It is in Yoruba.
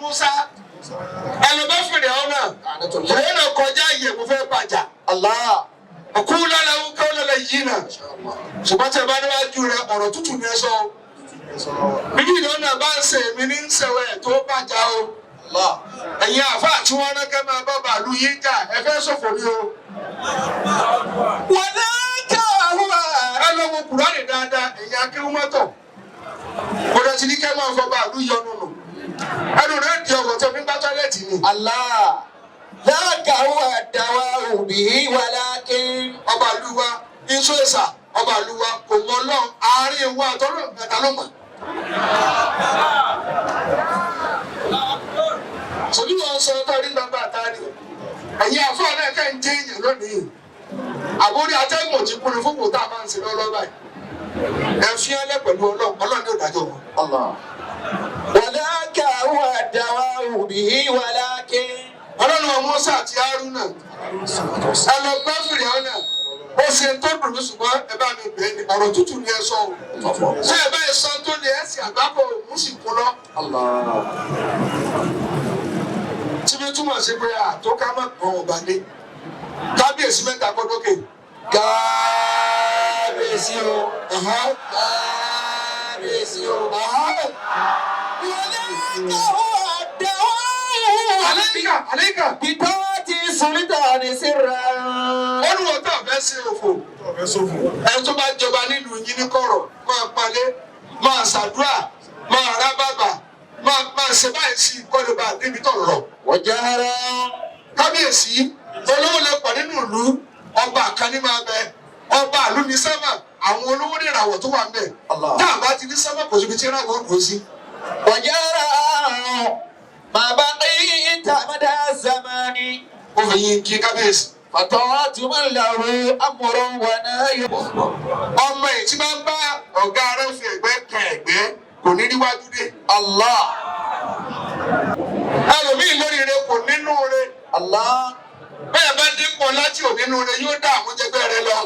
Musa ẹlòmọ́ fèrè ọ̀nà fèrè kọjá yẹ kó fẹ́ bàjá. Ọ̀kúnlá làwọn kọ́lá lè yí náà ṣùgbọ́n tí a bá níwájú rẹ ọ̀rọ̀ tútù ní ẹ sọ. Bíbí ìdáná bá ń ṣe èmi ní ń ṣẹ̀wẹ̀ tó bàjá o. Ẹ̀yin àfa tí wọ́n rán kẹ́ máa bá bàálù yín jà ẹ fẹ́ ṣòfò ní o. Wọ́n náà ká àwọn ẹ lọ́wọ́ Kùránì dáadáa ẹ̀yin akéwú mọ́tò. Kò dẹ̀ ti ní kẹ́ máa fọ bàálù yọnu nù. Ẹnu rẹ̀ di ọ̀wọ̀ tó fi ń gbá tọ́lẹ̀tì ni. Láàkàwọ̀ àdáwà òbí wà láàkín. Ọba àlúwa iṣu ẹ̀sà ọba àlúwa kò mọ Ọlọ́run àárín ìwọ àtọ́lọ́ mẹ́ta ló mọ̀. Sòbí wọn sọ ọtọ rí bàbá àtàrí. Ẹ̀yin àfọ̀ náà kẹ́ ń jẹ́ èèyàn lónìí. Àbórí atẹ́gùn ti kúni fún kò tá a máa ń ṣe lọ́wọ́ báyìí. Ẹ fi ẹlẹ́ pẹ̀lú Ọlọ́run ní òdájọ́ wọn. Láàkàwọ̀ àdáwà òbí wà láàkín. Ọlọ́run wa Mùsá àti Hárúnà ẹ lọ bá fìrì ọ̀nà ó ṣe tó dùn mí ṣùgbọ́n ẹ bá mi bẹ̀ẹ́ ni ọ̀rọ̀ tútù ni ẹ sọ o ṣé ẹ bá yẹ sọ tó lè ẹ sì àgbákò mùsìkú lọ. Tí mi túmọ̀ sí pé àtó ká má gbọ́n ọba dé kábíyèsí mẹ́ta gbọ́dọ́kè. Kábíyèsí o. Kábíyèsí o. Àlékà. Bìtọ́tì Sultani Sirra. Olùwọ́ tó fẹ́ ṣe òfò. Ẹni tó bá jọba nílùú yín ní kọ̀rọ̀ máa palẹ̀, máa ṣàdúrà, máa rá bàbà, máa ṣe báyìí sí ìkọlù bá débi tó lọ. Wajahara. Kábíyèsí olówó lè pọ̀ nínú ìlú ọba kan ní máa bẹ ọba ìlú ní sẹ́mà àwọn olówó ní ìràwọ̀ tó wà ń bẹ̀. Tá a bá ti ní sẹ́mà kò síbi tí ìràwọ̀ ń dùn sí. Wajahara. ما بقيت مدى الزمان وفي كابيس فطاعت من له أمر ونهي. ọmọ yìí tí máa ń bá ọ̀gá rẹ̀ fi ẹ̀gbẹ́ kan ẹ̀gbẹ́ kò ní níwájú dé. Allah. Ẹlòmíì lórí rẹ̀ kò nínú rẹ̀. Allah. Bẹ́ẹ̀ bá dín pọ̀ láti ò nínú rẹ̀ yóò dá àmújẹgbẹ́ rẹ̀ lọ.